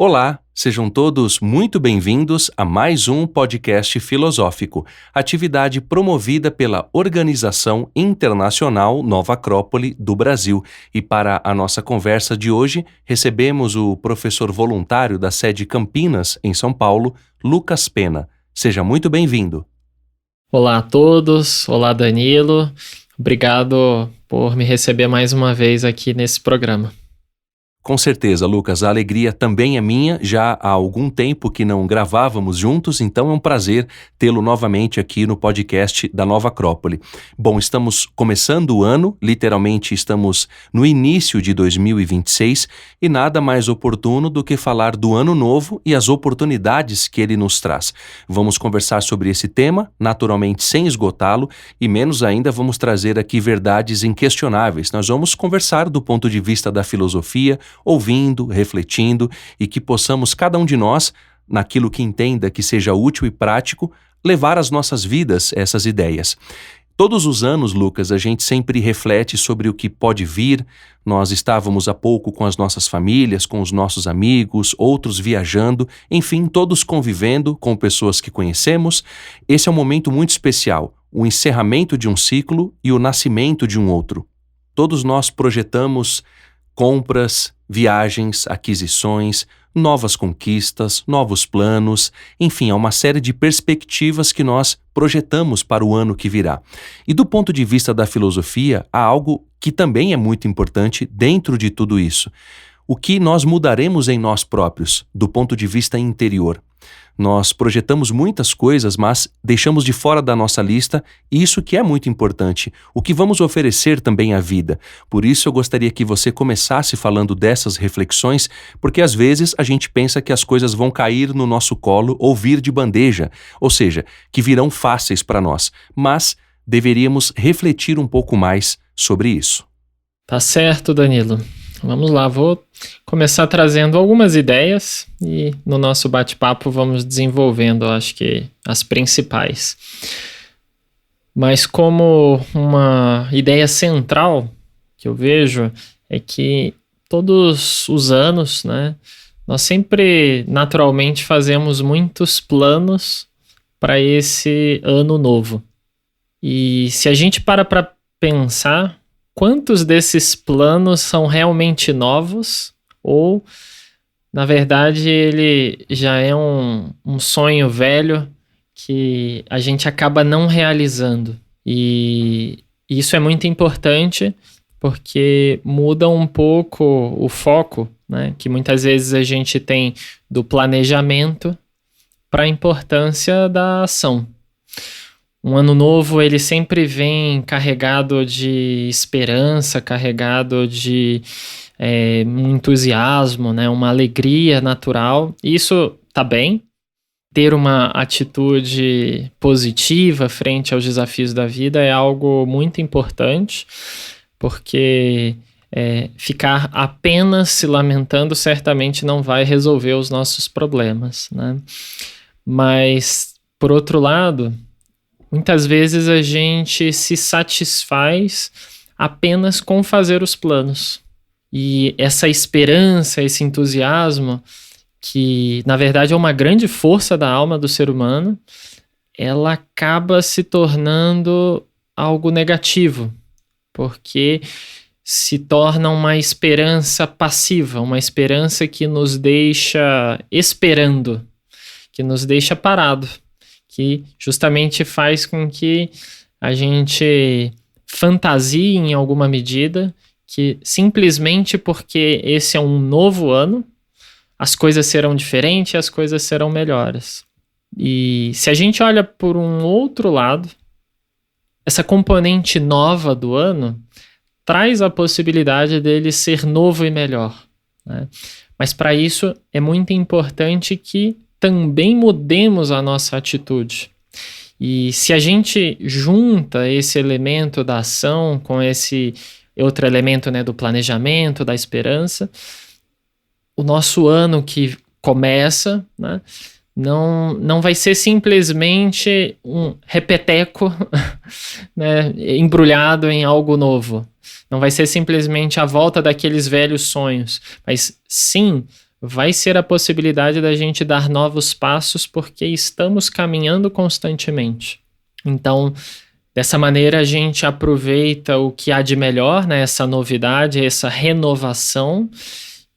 Olá, sejam todos muito bem-vindos a mais um podcast filosófico, atividade promovida pela Organização Internacional Nova Acrópole do Brasil. E para a nossa conversa de hoje, recebemos o professor voluntário da sede Campinas, em São Paulo, Lucas Pena. Seja muito bem-vindo. Olá a todos, olá Danilo, obrigado por me receber mais uma vez aqui nesse programa. Com certeza, Lucas, a alegria também é minha, já há algum tempo que não gravávamos juntos, então é um prazer tê-lo novamente aqui no podcast da Nova Acrópole. Bom, estamos começando o ano, literalmente estamos no início de 2026 e nada mais oportuno do que falar do ano novo e as oportunidades que ele nos traz. Vamos conversar sobre esse tema, naturalmente sem esgotá-lo, e menos ainda vamos trazer aqui verdades inquestionáveis. Nós vamos conversar do ponto de vista da filosofia, ouvindo, refletindo e que possamos cada um de nós, naquilo que entenda que seja útil e prático, levar às nossas vidas essas ideias. Todos os anos, Lucas, a gente sempre reflete sobre o que pode vir. Nós estávamos há pouco com as nossas famílias, com os nossos amigos, outros viajando, enfim, todos convivendo com pessoas que conhecemos. Esse é um momento muito especial, o encerramento de um ciclo e o nascimento de um outro. Todos nós projetamos compras, viagens, aquisições, novas conquistas, novos planos, enfim, há uma série de perspectivas que nós projetamos para o ano que virá. E do ponto de vista da filosofia, há algo que também é muito importante dentro de tudo isso. O que nós mudaremos em nós próprios, do ponto de vista interior. Nós projetamos muitas coisas, mas deixamos de fora da nossa lista isso que é muito importante, o que vamos oferecer também à vida. Por isso eu gostaria que você começasse falando dessas reflexões, porque às vezes a gente pensa que as coisas vão cair no nosso colo ou vir de bandeja, ou seja, que virão fáceis para nós, mas deveríamos refletir um pouco mais sobre isso. Tá certo, Danilo. Vamos lá, vou começar trazendo algumas ideias e no nosso bate-papo vamos desenvolvendo, acho que, as principais. Mas como uma ideia central que eu vejo é que todos os anos, né, nós sempre naturalmente fazemos muitos planos para esse ano novo. E se a gente para pensar, quantos desses planos são realmente novos ou, na verdade, ele já é um sonho velho que a gente acaba não realizando? E isso é muito importante porque muda um pouco o foco, né, que muitas vezes a gente tem do planejamento para a importância da ação. Um ano novo, ele sempre vem carregado de esperança, carregado de um entusiasmo, né? Uma alegria natural. Isso tá bem. Ter uma atitude positiva frente aos desafios da vida é algo muito importante, porque ficar apenas se lamentando certamente não vai resolver os nossos problemas, né? Mas, por outro lado, muitas vezes a gente se satisfaz apenas com fazer os planos. E essa esperança, esse entusiasmo, que na verdade é uma grande força da alma do ser humano, ela acaba se tornando algo negativo, porque se torna uma esperança passiva, uma esperança que nos deixa esperando, que nos deixa parado, que justamente faz com que a gente fantasie em alguma medida que simplesmente porque esse é um novo ano, as coisas serão diferentes, as coisas serão melhores. E se a gente olha por um outro lado, essa componente nova do ano traz a possibilidade dele ser novo e melhor, né? Mas para isso é muito importante que também mudemos a nossa atitude. E se a gente junta esse elemento da ação com esse outro elemento, né, do planejamento, da esperança, o nosso ano que começa, né, não vai ser simplesmente um repeteco né, embrulhado em algo novo. Não vai ser simplesmente a volta daqueles velhos sonhos, mas sim vai ser a possibilidade da gente dar novos passos porque estamos caminhando constantemente. Então, dessa maneira a gente aproveita o que há de melhor, né, essa novidade, essa renovação,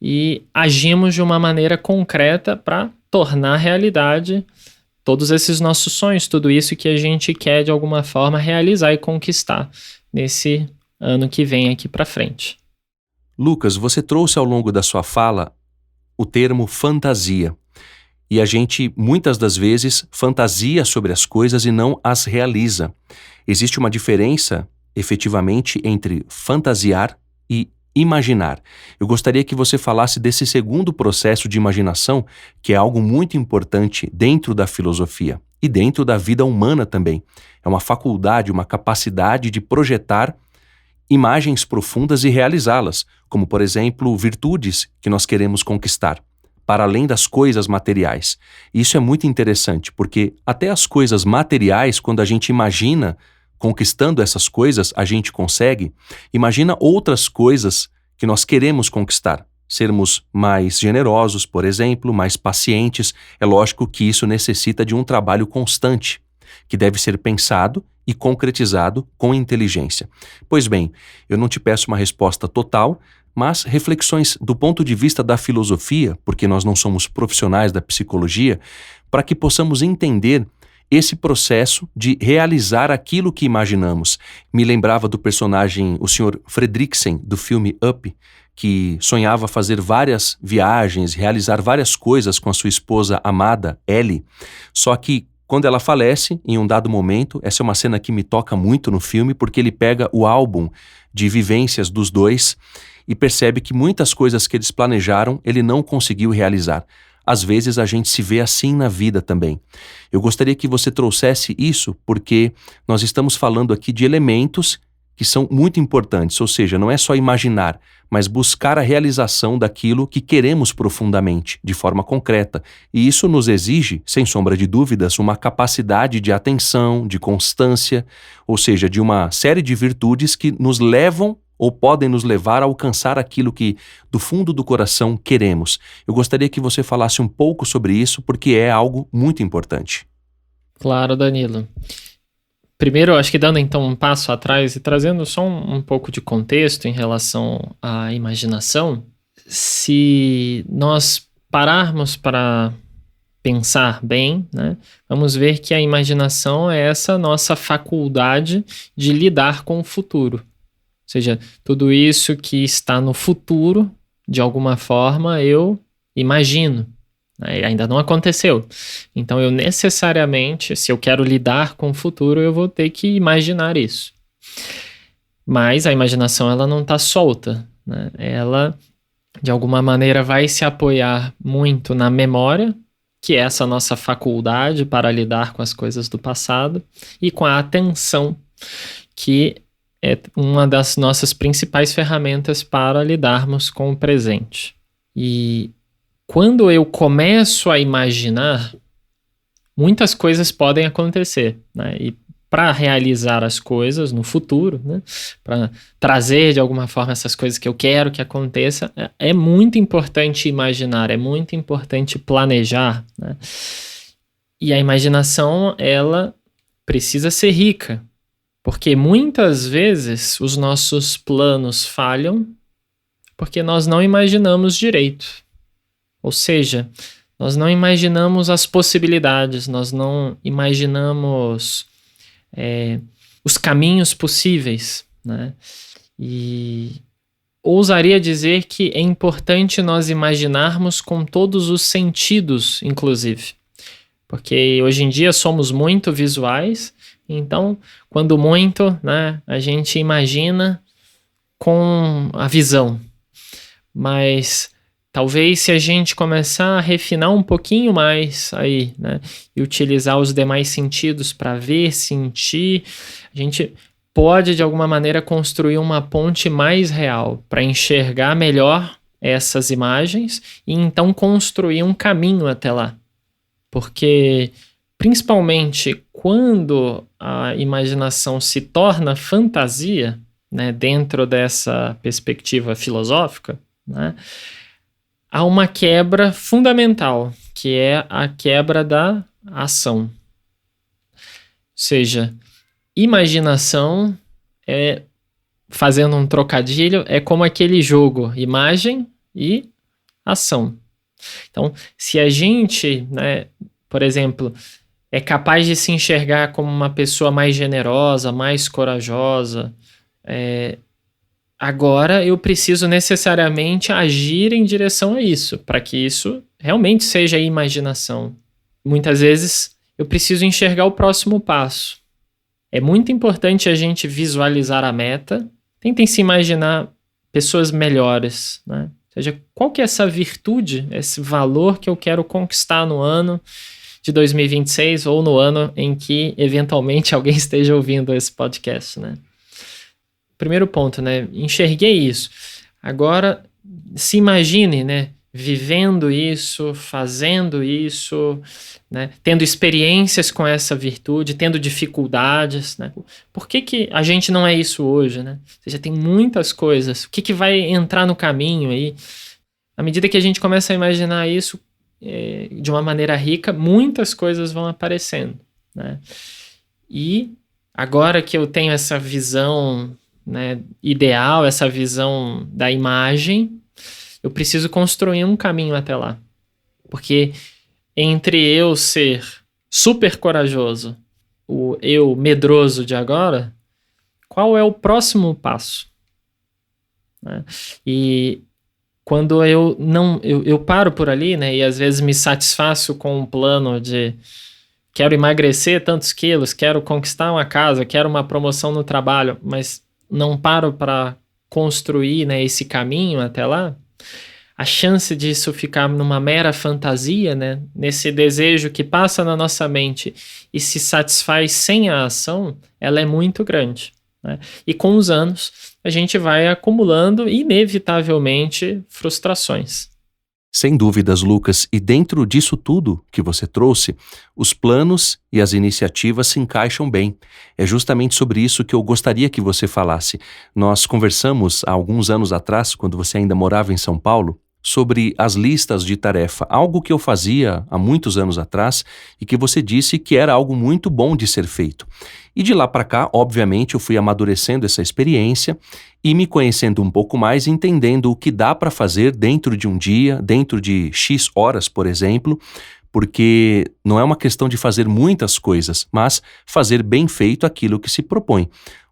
e agimos de uma maneira concreta para tornar realidade todos esses nossos sonhos, tudo isso que a gente quer de alguma forma realizar e conquistar nesse ano que vem aqui para frente. Lucas, você trouxe ao longo da sua fala o termo fantasia. E a gente, muitas das vezes, fantasia sobre as coisas e não as realiza. Existe uma diferença, efetivamente, entre fantasiar e imaginar. Eu gostaria que você falasse desse segundo processo de imaginação, que é algo muito importante dentro da filosofia e dentro da vida humana também. É uma faculdade, uma capacidade de projetar imagens profundas e realizá-las, como, por exemplo, virtudes que nós queremos conquistar, para além das coisas materiais. Isso é muito interessante, porque até as coisas materiais, quando a gente imagina conquistando essas coisas, a gente consegue. Imagina outras coisas que nós queremos conquistar. Sermos mais generosos, por exemplo, mais pacientes. É lógico que isso necessita de um trabalho constante, que deve ser pensado e concretizado com inteligência. Pois bem, eu não te peço uma resposta total, mas reflexões do ponto de vista da filosofia, porque nós não somos profissionais da psicologia, para que possamos entender esse processo de realizar aquilo que imaginamos. Me lembrava do personagem, o Sr. Fredriksen, do filme Up, que sonhava fazer várias viagens, realizar várias coisas com a sua esposa amada, Ellie. Só que quando ela falece, em um dado momento, essa é uma cena que me toca muito no filme, porque ele pega o álbum de vivências dos dois e percebe que muitas coisas que eles planejaram, ele não conseguiu realizar. Às vezes a gente se vê assim na vida também. Eu gostaria que você trouxesse isso, porque nós estamos falando aqui de elementos que são muito importantes, ou seja, não é só imaginar, mas buscar a realização daquilo que queremos profundamente, de forma concreta. E isso nos exige, sem sombra de dúvidas, uma capacidade de atenção, de constância, ou seja, de uma série de virtudes que nos levam ou podem nos levar a alcançar aquilo que, do fundo do coração, queremos. Eu gostaria que você falasse um pouco sobre isso, porque é algo muito importante. Claro, Danilo. Primeiro, acho que dando então um passo atrás e trazendo só um pouco de contexto em relação à imaginação, se nós pararmos para pensar bem, né, vamos ver que a imaginação é essa nossa faculdade de lidar com o futuro. Ou seja, tudo isso que está no futuro, de alguma forma, eu imagino. Ainda não aconteceu. Então, eu necessariamente, se eu quero lidar com o futuro, eu vou ter que imaginar isso. Mas a imaginação, ela não está solta, né? Ela, de alguma maneira, vai se apoiar muito na memória, que é essa nossa faculdade para lidar com as coisas do passado, e com a atenção, que é uma das nossas principais ferramentas para lidarmos com o presente. E quando eu começo a imaginar, muitas coisas podem acontecer, né? E para realizar as coisas no futuro, né? Para trazer de alguma forma essas coisas que eu quero que aconteça, é muito importante imaginar, é muito importante planejar, né? E a imaginação, ela precisa ser rica, porque muitas vezes os nossos planos falham porque nós não imaginamos direito. Ou seja, nós não imaginamos as possibilidades, nós não imaginamos os caminhos possíveis, né? E ousaria dizer que é importante nós imaginarmos com todos os sentidos, inclusive. Porque hoje em dia somos muito visuais, então, quando muito, né, a gente imagina com a visão. Mas talvez se a gente começar a refinar um pouquinho mais aí, né, e utilizar os demais sentidos para ver, sentir, a gente pode de alguma maneira construir uma ponte mais real para enxergar melhor essas imagens e então construir um caminho até lá. Porque principalmente quando a imaginação se torna fantasia, né, dentro dessa perspectiva filosófica, né, há uma quebra fundamental, que é a quebra da ação. Ou seja, imaginação, fazendo um trocadilho, é como aquele jogo, imagem e ação. Então, se a gente, né, por exemplo, é capaz de se enxergar como uma pessoa mais generosa, mais corajosa, agora eu preciso necessariamente agir em direção a isso, para que isso realmente seja imaginação. Muitas vezes eu preciso enxergar o próximo passo. É muito importante a gente visualizar a meta. Tentem se imaginar pessoas melhores, né? Ou seja, qual que é essa virtude, esse valor que eu quero conquistar no ano de 2026 ou no ano em que eventualmente alguém esteja ouvindo esse podcast, né? Primeiro ponto, né? Enxerguei isso. Agora, se imagine, né? Vivendo isso, fazendo isso, né? Tendo experiências com essa virtude, tendo dificuldades, né? Por que a gente não é isso hoje, né? Ou seja, tem muitas coisas. O que vai entrar no caminho aí? À medida que a gente começa a imaginar isso de uma maneira rica, muitas coisas vão aparecendo, né? E agora que eu tenho essa visão, né, ideal, essa visão da imagem, eu preciso construir um caminho até lá. Porque entre eu ser super corajoso, o eu medroso de agora, qual é o próximo passo? Né? E quando eu paro por ali, né, e às vezes me satisfaço com um plano de quero emagrecer tantos quilos, quero conquistar uma casa, quero uma promoção no trabalho, mas não paro para construir, né, esse caminho até lá, a chance disso ficar numa mera fantasia, né, nesse desejo que passa na nossa mente e se satisfaz sem a ação, ela é muito grande, né? E com os anos, a gente vai acumulando, inevitavelmente, frustrações. Sem dúvidas, Lucas, e dentro disso tudo que você trouxe, os planos e as iniciativas se encaixam bem. É justamente sobre isso que eu gostaria que você falasse. Nós conversamos há alguns anos atrás, quando você ainda morava em São Paulo, sobre as listas de tarefa, algo que eu fazia há muitos anos atrás e que você disse que era algo muito bom de ser feito. E de lá para cá, obviamente, eu fui amadurecendo essa experiência e me conhecendo um pouco mais, entendendo o que dá para fazer dentro de um dia, dentro de X horas, por exemplo, porque não é uma questão de fazer muitas coisas, mas fazer bem feito aquilo que se propõe.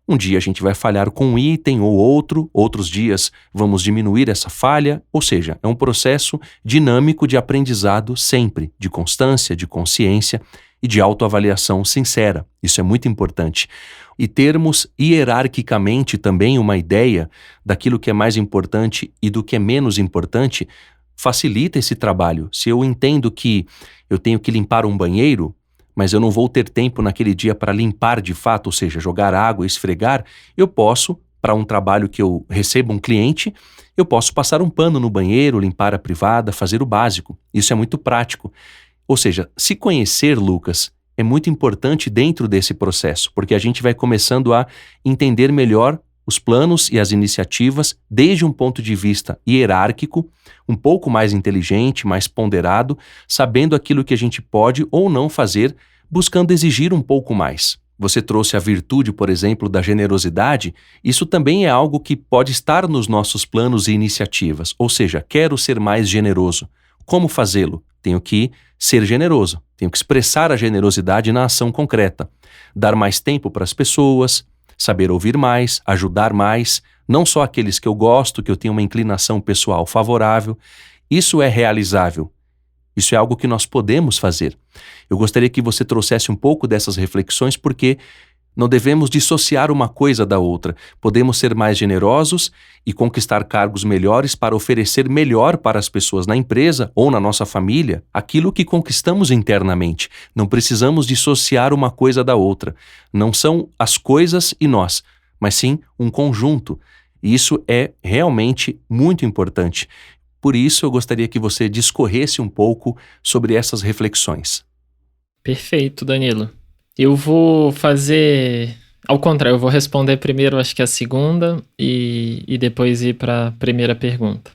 Um dia a gente vai falhar com um item ou outro, outros dias vamos diminuir essa falha, ou seja, é um processo dinâmico de aprendizado sempre, de constância, de consciência e de autoavaliação sincera. Isso é muito importante. E termos hierarquicamente também uma ideia daquilo que é mais importante e do que é menos importante facilita esse trabalho. Se eu entendo que eu tenho que limpar um banheiro, mas eu não vou ter tempo naquele dia para limpar de fato, ou seja, jogar água, esfregar, eu posso, para um trabalho que eu recebo um cliente, eu posso passar um pano no banheiro, limpar a privada, fazer o básico. Isso é muito prático. Ou seja, se conhecer, Lucas, é muito importante dentro desse processo, porque a gente vai começando a entender melhor os planos e as iniciativas desde um ponto de vista hierárquico, um pouco mais inteligente, mais ponderado, sabendo aquilo que a gente pode ou não fazer, buscando exigir um pouco mais. Você trouxe a virtude, por exemplo, da generosidade. Isso também é algo que pode estar nos nossos planos e iniciativas, ou seja, quero ser mais generoso. Como fazê-lo? Tenho que ser generoso, tenho que expressar a generosidade na ação concreta, dar mais tempo para as pessoas, saber ouvir mais, ajudar mais, não só aqueles que eu gosto, que eu tenho uma inclinação pessoal favorável. Isso é realizável. Isso é algo que nós podemos fazer. Eu gostaria que você trouxesse um pouco dessas reflexões, porque não devemos dissociar uma coisa da outra. Podemos ser mais generosos e conquistar cargos melhores para oferecer melhor para as pessoas na empresa ou na nossa família aquilo que conquistamos internamente. Não precisamos dissociar uma coisa da outra. Não são as coisas e nós, mas sim um conjunto. E isso é realmente muito importante. Por isso, eu gostaria que você discorresse um pouco sobre essas reflexões. Perfeito, Danilo. Eu vou fazer ao contrário, eu vou responder primeiro, acho que a segunda, e depois ir para a primeira pergunta.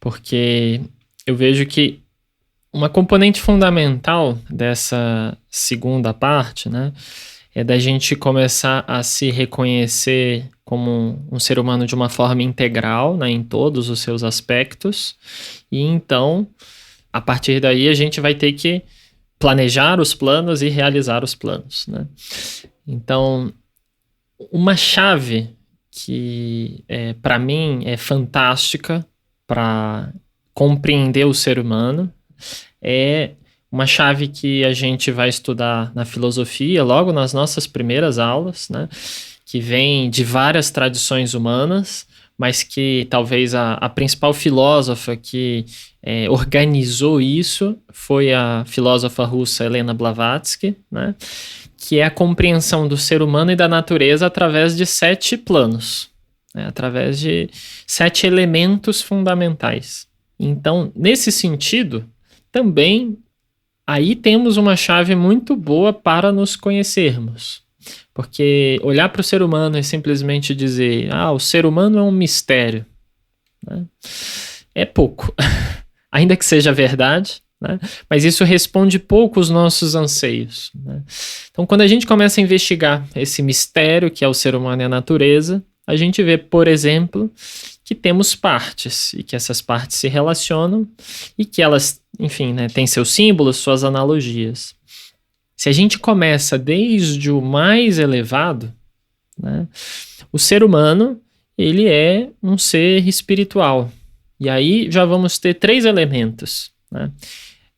porque eu vejo que uma componente fundamental dessa segunda parte, né, é da gente começar a se reconhecer como um ser humano de uma forma integral, né, em todos os seus aspectos, e então, a partir daí, a gente vai ter que planejar os planos e realizar os planos, né? Então, uma chave que, para mim, é fantástica para compreender o ser humano é uma chave que a gente vai estudar na filosofia, logo nas nossas primeiras aulas, né? Que vem de várias tradições humanas, mas que talvez a principal filósofa que organizou isso foi a filósofa russa Helena Blavatsky, né? Que é a compreensão do ser humano e da natureza através de 7 planos, né? Através de 7 elementos fundamentais. Então, nesse sentido, também aí temos uma chave muito boa para nos conhecermos. Porque olhar para o ser humano e simplesmente dizer, o ser humano é um mistério, né? É pouco, ainda que seja verdade, né? Mas isso responde pouco os nossos anseios, né? Então, quando a gente começa a investigar esse mistério que é o ser humano e a natureza, a gente vê, por exemplo, que temos partes e que essas partes se relacionam e que elas, enfim, né, têm seus símbolos, suas analogias. Se a gente começa desde o mais elevado, né, o ser humano, ele é um ser espiritual. E aí já vamos ter 3 elementos, né?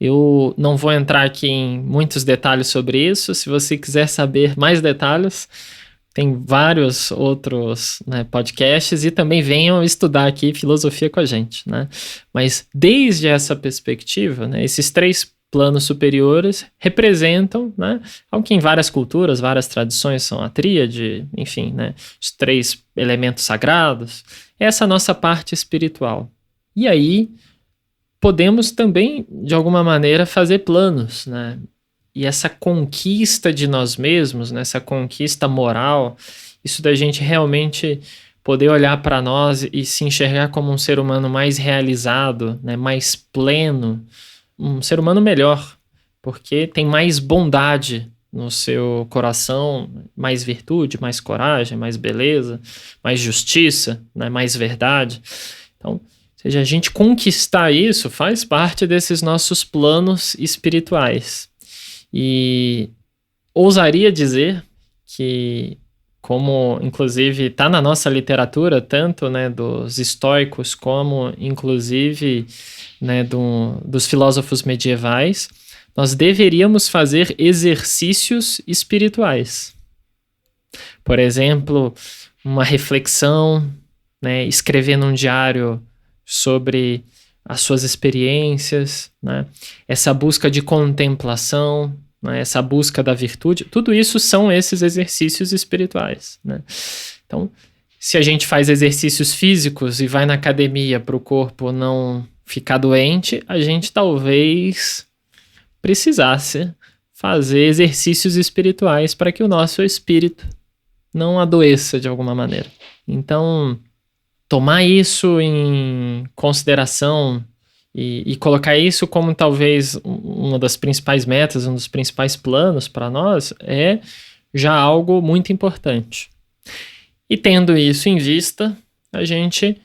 Eu não vou entrar aqui em muitos detalhes sobre isso. Se você quiser saber mais detalhes, tem vários outros, né, podcasts, e também venham estudar aqui filosofia com a gente, né? Mas desde essa perspectiva, né, esses 3 planos superiores representam, né, algo que em várias culturas, várias tradições são a tríade, enfim, né, os 3 elementos sagrados, essa nossa parte espiritual. E aí podemos também, de alguma maneira, fazer planos, né? E essa conquista de nós mesmos, né, essa conquista moral, isso da gente realmente poder olhar para nós e se enxergar como um ser humano mais realizado, né, mais pleno, um ser humano melhor, porque tem mais bondade no seu coração, mais virtude, mais coragem, mais beleza, mais justiça, né, mais verdade. Então, ou seja, a gente conquistar isso faz parte desses nossos planos espirituais. E ousaria dizer que, como inclusive está na nossa literatura, tanto, né, dos estoicos como inclusive, né, dos filósofos medievais, nós deveríamos fazer exercícios espirituais. Por exemplo, uma reflexão, né, escrever num diário sobre as suas experiências, né? Essa busca de contemplação, né? Essa busca da virtude, tudo isso são esses exercícios espirituais, né? Então, se a gente faz exercícios físicos e vai na academia para o corpo não ficar doente, a gente talvez precisasse fazer exercícios espirituais para que o nosso espírito não adoeça de alguma maneira. Então, tomar isso em consideração e colocar isso como talvez uma das principais metas, um dos principais planos para nós, é já algo muito importante. E tendo isso em vista, a gente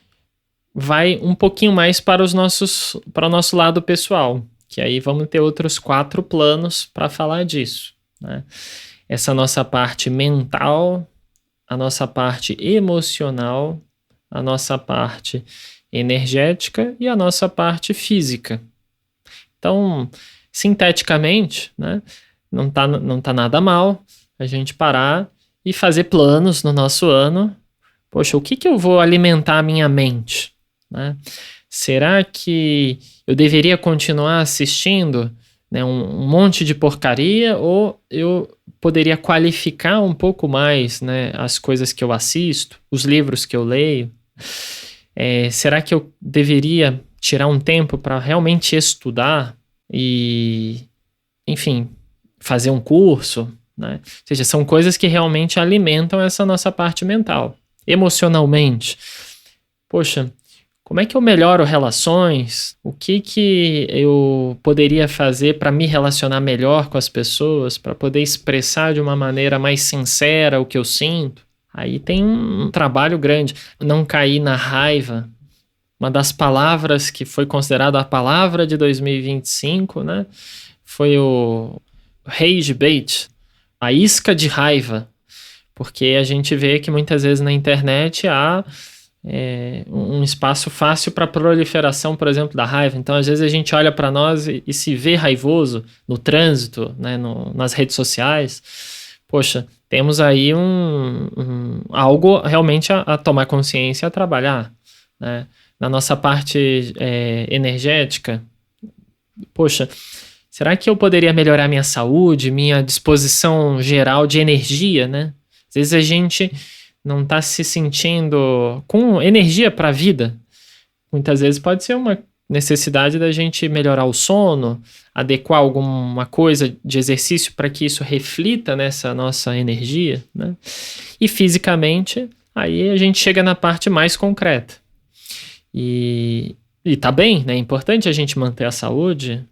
vai um pouquinho mais para o nosso lado pessoal, que aí vamos ter outros 4 planos para falar disso, né? Essa nossa parte mental, a nossa parte emocional, a nossa parte energética e a nossa parte física. Então, sinteticamente, né, não tá nada mal a gente parar e fazer planos no nosso ano. Poxa, o que eu vou alimentar a minha mente, né? Será que eu deveria continuar assistindo, né, um monte de porcaria, ou eu poderia qualificar um pouco mais, né, as coisas que eu assisto, os livros que eu leio? Será que eu deveria tirar um tempo para realmente estudar e, enfim, fazer um curso, né? Ou seja, são coisas que realmente alimentam essa nossa parte mental. Emocionalmente, poxa, como é que eu melhoro relações? O que eu poderia fazer para me relacionar melhor com as pessoas, para poder expressar de uma maneira mais sincera o que eu sinto? Aí tem um trabalho grande. Não cair na raiva. Uma das palavras que foi considerada a palavra de 2025, né, foi o rage bait, a isca de raiva. Porque a gente vê que muitas vezes na internet há um espaço fácil para proliferação, por exemplo, da raiva. Então, às vezes a gente olha para nós e se vê raivoso no trânsito, né, nas redes sociais. Poxa, temos aí algo realmente a tomar consciência, a trabalhar, né? Na nossa parte energética, poxa, será que eu poderia melhorar minha saúde, minha disposição geral de energia, né? Às vezes a gente não está se sentindo com energia para a vida. Muitas vezes pode ser uma necessidade da gente melhorar o sono, adequar alguma coisa de exercício para que isso reflita nessa nossa energia, né? E fisicamente, aí a gente chega na parte mais concreta. E tá bem, né? É importante a gente manter a saúde,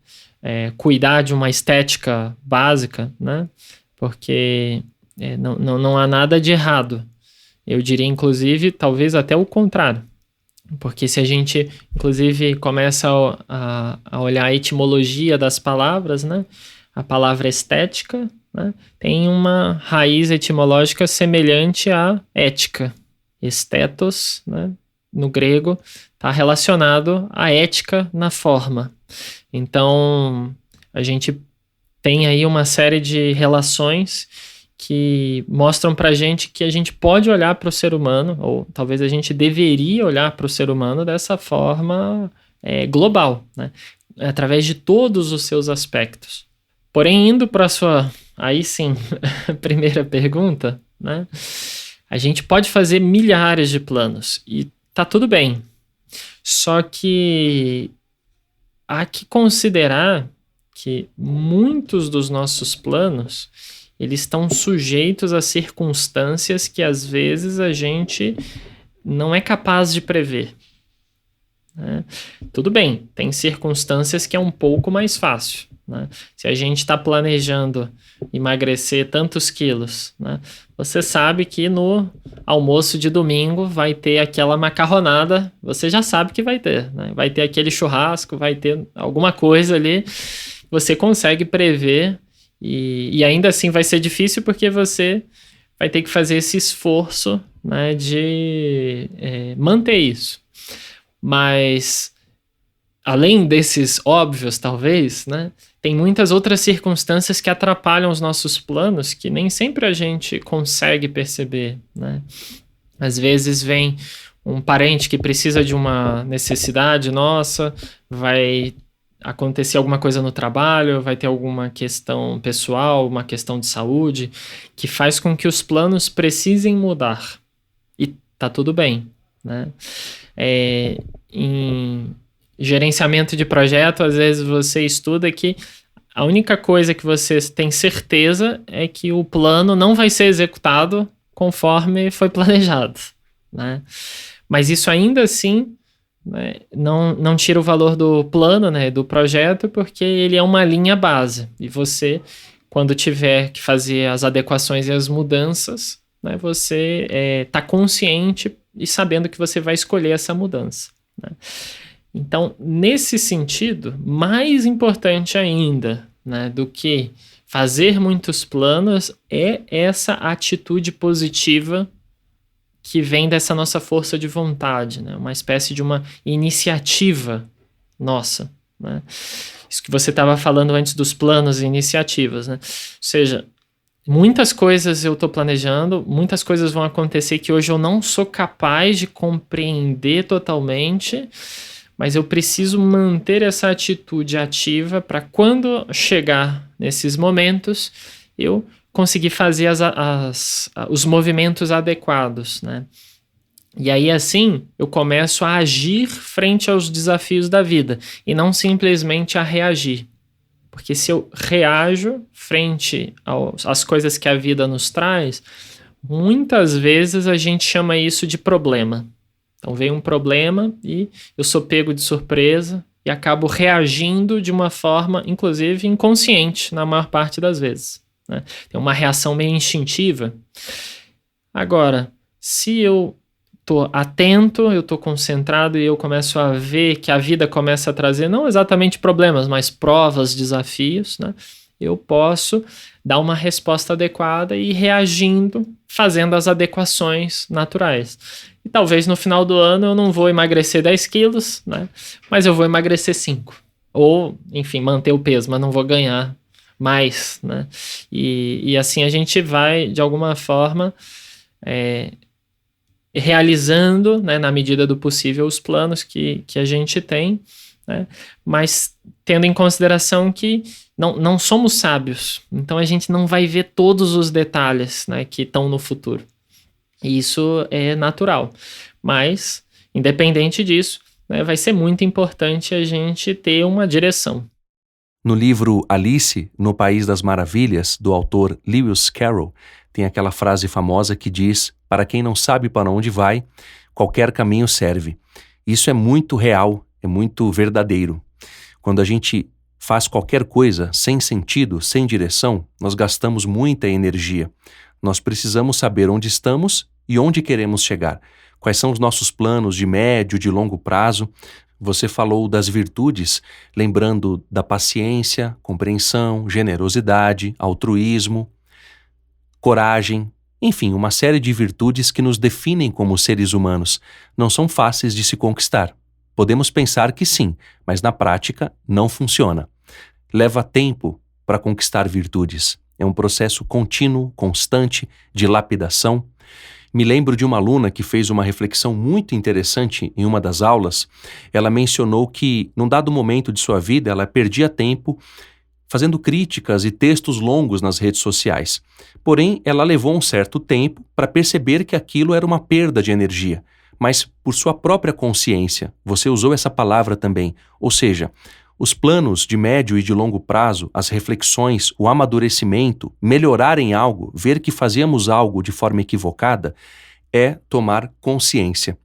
cuidar de uma estética básica, né? Porque não há nada de errado. Eu diria, inclusive, talvez até o contrário. Porque se a gente, inclusive, começa a olhar a etimologia das palavras, né? A palavra estética, né, tem uma raiz etimológica semelhante à ética. Estetos, né, no grego, está relacionado à ética na forma. Então, a gente tem aí uma série de relações que mostram para a gente que a gente pode olhar para o ser humano, ou talvez a gente deveria olhar para o ser humano dessa forma global, né? Através de todos os seus aspectos. Porém, indo para a sua, aí sim, primeira pergunta, né? A gente pode fazer milhares de planos e tá tudo bem. Só que há que considerar que muitos dos nossos planos eles estão sujeitos a circunstâncias que às vezes a gente não é capaz de prever, né? Tudo bem, tem circunstâncias que é um pouco mais fácil, né? Se a gente está planejando emagrecer tantos quilos, né, você sabe que no almoço de domingo vai ter aquela macarronada, você já sabe que vai ter, né? Vai ter aquele churrasco, vai ter alguma coisa ali, você consegue prever. E ainda assim vai ser difícil porque você vai ter que fazer esse esforço, né, de manter isso. Mas, além desses óbvios, talvez, né, tem muitas outras circunstâncias que atrapalham os nossos planos que nem sempre a gente consegue perceber, né? Às vezes vem um parente que precisa de uma necessidade nossa, vai acontecer alguma coisa no trabalho, vai ter alguma questão pessoal, uma questão de saúde, que faz com que os planos precisem mudar. E tá tudo bem, né? Em gerenciamento de projeto, às vezes você estuda que a única coisa que você tem certeza é que o plano não vai ser executado conforme foi planejado, né? Mas isso ainda assim, né, não tira o valor do plano, né, do projeto, porque ele é uma linha base. E você, quando tiver que fazer as adequações e as mudanças, né, você está consciente e sabendo que você vai escolher essa mudança, né? Então, nesse sentido, mais importante ainda, né, do que fazer muitos planos é essa atitude positiva que vem dessa nossa força de vontade, né? Uma espécie de uma iniciativa nossa, né? Isso que você estava falando antes dos planos e iniciativas, né? Ou seja, muitas coisas eu estou planejando, muitas coisas vão acontecer que hoje eu não sou capaz de compreender totalmente, mas eu preciso manter essa atitude ativa para quando chegar nesses momentos, eu conseguir fazer os movimentos adequados, né? E aí, assim, eu começo a agir frente aos desafios da vida e não simplesmente a reagir. Porque se eu reajo frente às coisas que a vida nos traz, muitas vezes a gente chama isso de problema. Então vem um problema e eu sou pego de surpresa e acabo reagindo de uma forma, inclusive, inconsciente na maior parte das vezes, né? Tem uma reação meio instintiva. Agora, se eu estou atento, eu estou concentrado e eu começo a ver que a vida começa a trazer não exatamente problemas, mas provas, desafios, né? Eu posso dar uma resposta adequada e ir reagindo, fazendo as adequações naturais. E talvez no final do ano eu não vou emagrecer 10 quilos, né? Mas eu vou emagrecer 5. Ou, enfim, manter o peso, mas não vou ganhar mais, né? E assim a gente vai, de alguma forma, realizando, né, na medida do possível, os planos que a gente tem, né? Mas tendo em consideração que não somos sábios, então a gente não vai ver todos os detalhes, né, que estão no futuro. E isso é natural. Mas, independente disso, né, vai ser muito importante a gente ter uma direção. No livro Alice, no País das Maravilhas, do autor Lewis Carroll, tem aquela frase famosa que diz: para quem não sabe para onde vai, qualquer caminho serve. Isso é muito real, é muito verdadeiro. Quando a gente faz qualquer coisa sem sentido, sem direção, nós gastamos muita energia. Nós precisamos saber onde estamos e onde queremos chegar. Quais são os nossos planos de médio, de longo prazo? Você falou das virtudes, lembrando da paciência, compreensão, generosidade, altruísmo, coragem, enfim, uma série de virtudes que nos definem como seres humanos. Não são fáceis de se conquistar. Podemos pensar que sim, mas na prática não funciona. Leva tempo para conquistar virtudes. É um processo contínuo, constante, de lapidação. Me lembro de uma aluna que fez uma reflexão muito interessante em uma das aulas. Ela mencionou que, num dado momento de sua vida, ela perdia tempo fazendo críticas e textos longos nas redes sociais. Porém, ela levou um certo tempo para perceber que aquilo era uma perda de energia. Mas por sua própria consciência, você usou essa palavra também, ou seja, os planos de médio e de longo prazo, as reflexões, o amadurecimento, melhorar em algo, ver que fazíamos algo de forma equivocada, é tomar consciência.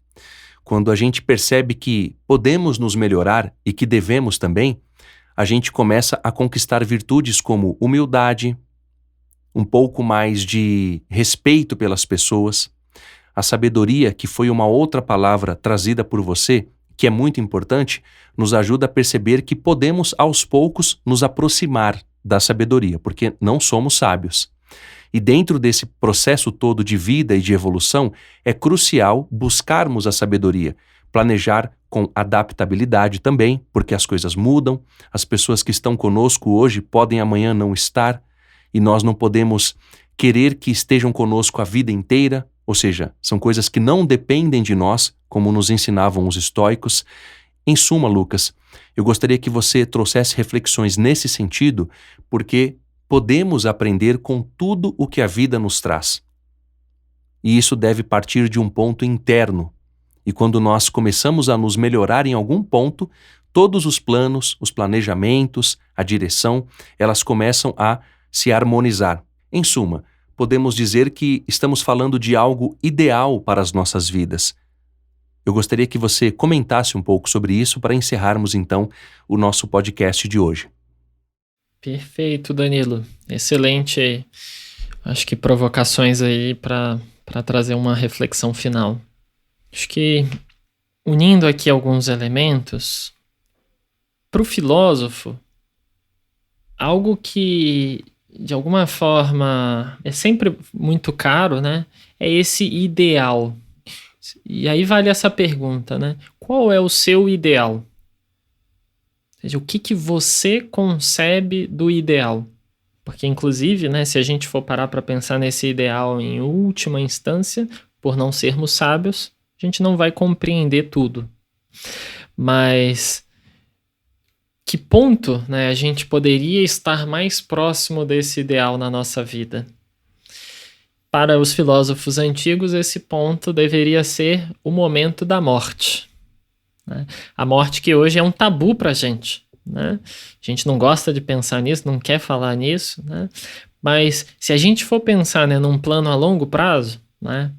Quando a gente percebe que podemos nos melhorar e que devemos também, a gente começa a conquistar virtudes como humildade, um pouco mais de respeito pelas pessoas, a sabedoria, que foi uma outra palavra trazida por você, que é muito importante, nos ajuda a perceber que podemos, aos poucos, nos aproximar da sabedoria, porque não somos sábios. E dentro desse processo todo de vida e de evolução, é crucial buscarmos a sabedoria, planejar com adaptabilidade também, porque as coisas mudam, as pessoas que estão conosco hoje podem amanhã não estar, e nós não podemos querer que estejam conosco a vida inteira, ou seja, são coisas que não dependem de nós, como nos ensinavam os estoicos. Em suma, Lucas, eu gostaria que você trouxesse reflexões nesse sentido, porque podemos aprender com tudo o que a vida nos traz. E isso deve partir de um ponto interno. E quando nós começamos a nos melhorar em algum ponto, todos os planos, os planejamentos, a direção, elas começam a se harmonizar. Em suma, podemos dizer que estamos falando de algo ideal para as nossas vidas. Eu gostaria que você comentasse um pouco sobre isso para encerrarmos, então, o nosso podcast de hoje. Perfeito, Danilo. Excelente. Acho que provocações aí para trazer uma reflexão final. Acho que, unindo aqui alguns elementos, para o filósofo, algo que de alguma forma é sempre muito caro, né? É esse ideal. E aí vale essa pergunta, né? Qual é o seu ideal? Ou seja, o que você concebe do ideal? Porque, inclusive, né, se a gente for parar para pensar nesse ideal em última instância, por não sermos sábios, a gente não vai compreender tudo. Mas que ponto, né, a gente poderia estar mais próximo desse ideal na nossa vida? Para os filósofos antigos, esse ponto deveria ser o momento da morte, né? A morte que hoje é um tabu para a gente, né? A gente não gosta de pensar nisso, não quer falar nisso, né? Mas se a gente for pensar, né, num plano a longo prazo, né,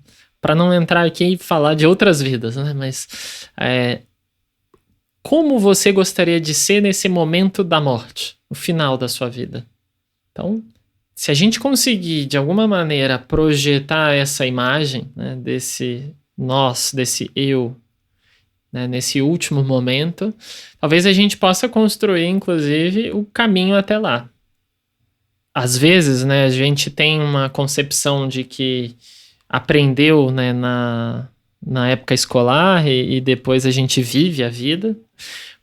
para não entrar aqui e falar de outras vidas, né? Mas como você gostaria de ser nesse momento da morte, no final da sua vida? Então, se a gente conseguir, de alguma maneira, projetar essa imagem, né, desse nós, desse eu, né, nesse último momento, talvez a gente possa construir, inclusive, o caminho até lá. Às vezes, né, a gente tem uma concepção de que aprendeu, né, na época escolar e depois a gente vive a vida.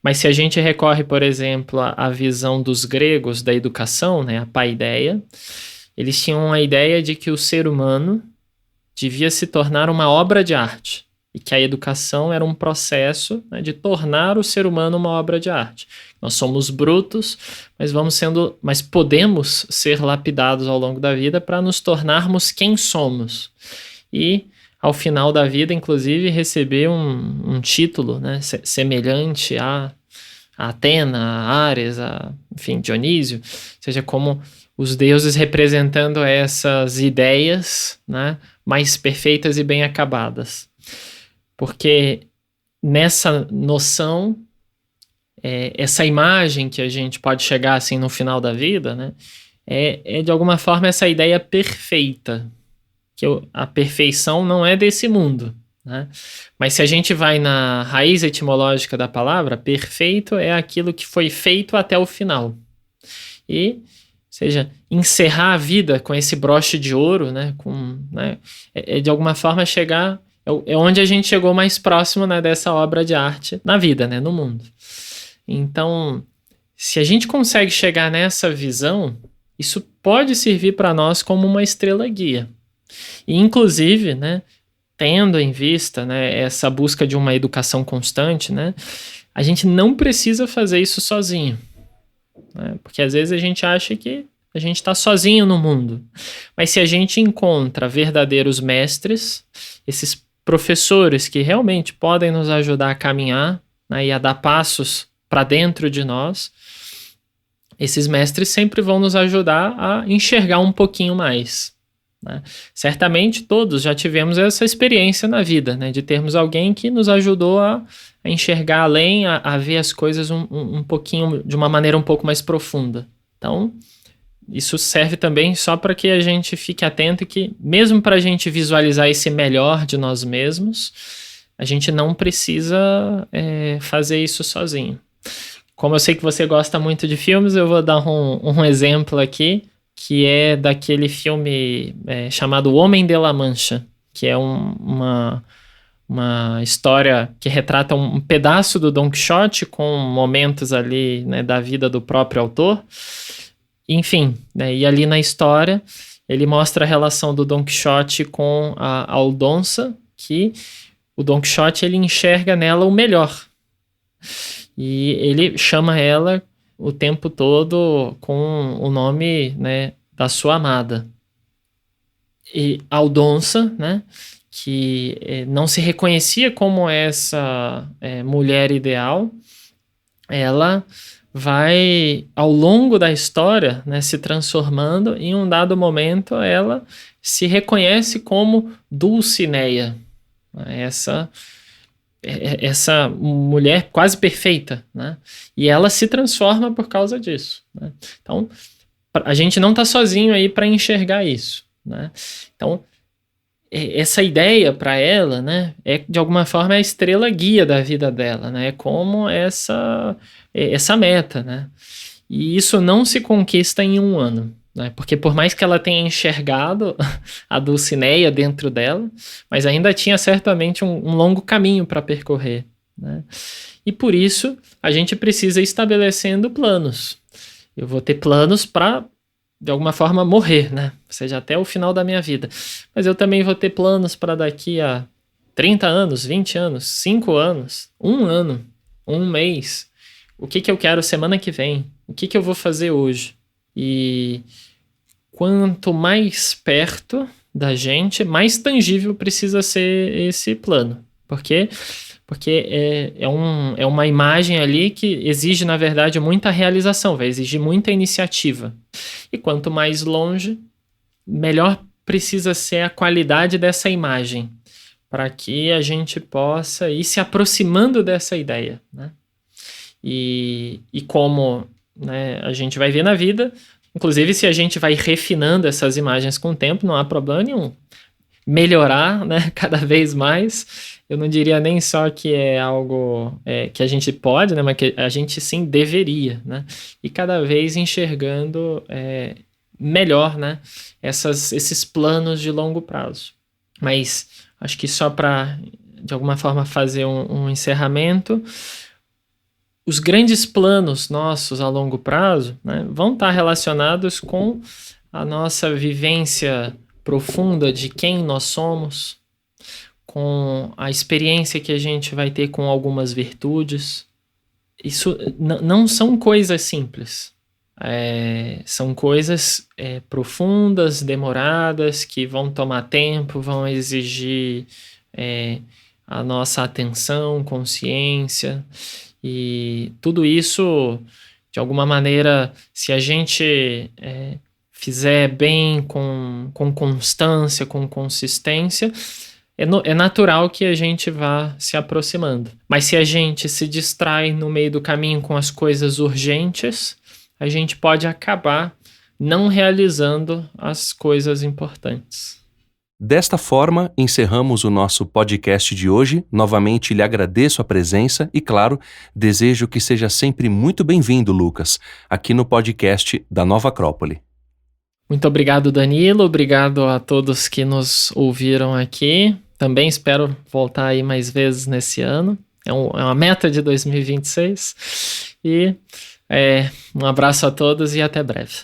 Mas se a gente recorre, por exemplo, à visão dos gregos da educação, né, a paideia, eles tinham a ideia de que o ser humano devia se tornar uma obra de arte e que a educação era um processo, né, de tornar o ser humano uma obra de arte. Nós somos brutos, mas podemos ser lapidados ao longo da vida para nos tornarmos quem somos. E ao final da vida, inclusive, receber um título, né, semelhante a Atena, a Ares, enfim, Dionísio, seja como os deuses representando essas ideias, né, mais perfeitas e bem acabadas. Porque nessa noção, essa imagem que a gente pode chegar assim no final da vida, né, é de alguma forma essa ideia perfeita, que a perfeição não é desse mundo, né? Mas se a gente vai na raiz etimológica da palavra, perfeito é aquilo que foi feito até o final. E, ou seja, encerrar a vida com esse broche de ouro, né? De alguma forma chegar, é onde a gente chegou mais próximo, né, dessa obra de arte na vida, né, no mundo. Então, se a gente consegue chegar nessa visão, isso pode servir para nós como uma estrela guia. E, inclusive, né, tendo em vista, né, essa busca de uma educação constante, né, a gente não precisa fazer isso sozinho, né, porque às vezes a gente acha que a gente está sozinho no mundo. Mas se a gente encontra verdadeiros mestres, esses professores que realmente podem nos ajudar a caminhar, né, e a dar passos para dentro de nós, esses mestres sempre vão nos ajudar a enxergar um pouquinho mais. Né? Certamente todos já tivemos essa experiência na vida, né? De termos alguém que nos ajudou a enxergar além, a ver as coisas um pouquinho, de uma maneira um pouco mais profunda. Então, isso serve também só para que a gente fique atento que, mesmo para a gente visualizar esse melhor de nós mesmos, a gente não precisa fazer isso sozinho. Como eu sei que você gosta muito de filmes, eu vou dar um exemplo aqui, que é daquele filme chamado O Homem de La Mancha, que é uma história que retrata um pedaço do Don Quixote com momentos ali, né, da vida do próprio autor. Enfim, né, e ali na história ele mostra a relação do Don Quixote com a Aldonça, que o Don Quixote ele enxerga nela o melhor. E ele chama ela o tempo todo com o nome, né, da sua amada. E Aldonça, né, que não se reconhecia como essa mulher ideal, ela vai, ao longo da história, né, se transformando. Em um dado momento, ela se reconhece como Dulcinea, essa mulher quase perfeita, né? E ela se transforma por causa disso, né? Então, a gente não está sozinho aí para enxergar isso, né? Então, essa ideia para ela, né, de alguma forma a estrela guia da vida dela, né? É como essa meta, né? E isso não se conquista em um ano, né? Porque por mais que ela tenha enxergado a Dulcinea dentro dela, mas ainda tinha certamente um longo caminho para percorrer, né? E por isso a gente precisa ir estabelecendo planos. Eu vou ter planos para, de alguma forma, morrer, né? Ou seja, até o final da minha vida. Mas eu também vou ter planos para daqui a 30 anos, 20 anos, 5 anos, 1 ano, 1 mês. O que eu quero semana que vem? O que eu vou fazer hoje? E quanto mais perto da gente, mais tangível precisa ser esse plano. Por quê? Porque é uma imagem ali que exige, na verdade, muita realização, vai exigir muita iniciativa. E quanto mais longe, melhor precisa ser a qualidade dessa imagem, para que a gente possa ir se aproximando dessa ideia, né? E como, né, a gente vai ver na vida, inclusive se a gente vai refinando essas imagens com o tempo, não há problema nenhum. Melhorar, né, cada vez mais, eu não diria nem só que é algo que a gente pode, né, mas que a gente sim deveria, né? E cada vez enxergando melhor, né, esses planos de longo prazo. Mas acho que só para, de alguma forma, fazer um encerramento, os grandes planos nossos a longo prazo, né, vão estar relacionados com a nossa vivência profunda de quem nós somos, com a experiência que a gente vai ter com algumas virtudes. Isso não são coisas simples. São coisas profundas, demoradas, que vão tomar tempo, vão exigir a nossa atenção, consciência. E tudo isso, de alguma maneira, se a gente fizer bem, com constância, com consistência, é natural que a gente vá se aproximando. Mas se a gente se distrai no meio do caminho com as coisas urgentes, a gente pode acabar não realizando as coisas importantes. Desta forma, encerramos o nosso podcast de hoje. Novamente lhe agradeço a presença e, claro, desejo que seja sempre muito bem-vindo, Lucas, aqui no podcast da Nova Acrópole. Muito obrigado, Danilo. Obrigado a todos que nos ouviram aqui. Também espero voltar aí mais vezes nesse ano. É uma meta de 2026. E um abraço a todos e até breve.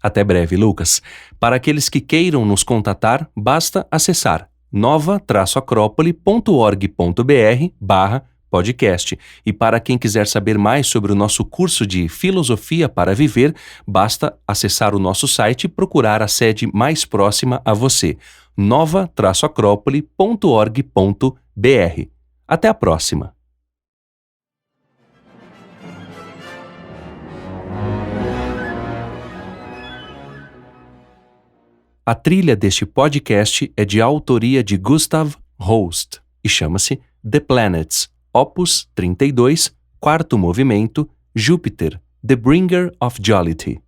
Até breve, Lucas. Para aqueles que queiram nos contatar, basta acessar nova-acrópole.org.br/podcast. E para quem quiser saber mais sobre o nosso curso de Filosofia para Viver, basta acessar o nosso site e procurar a sede mais próxima a você, nova-acrópole.org.br. Até a próxima! A trilha deste podcast é de autoria de Gustav Holst e chama-se The Planets, Opus 32, quarto movimento, Júpiter, The Bringer of Jollity.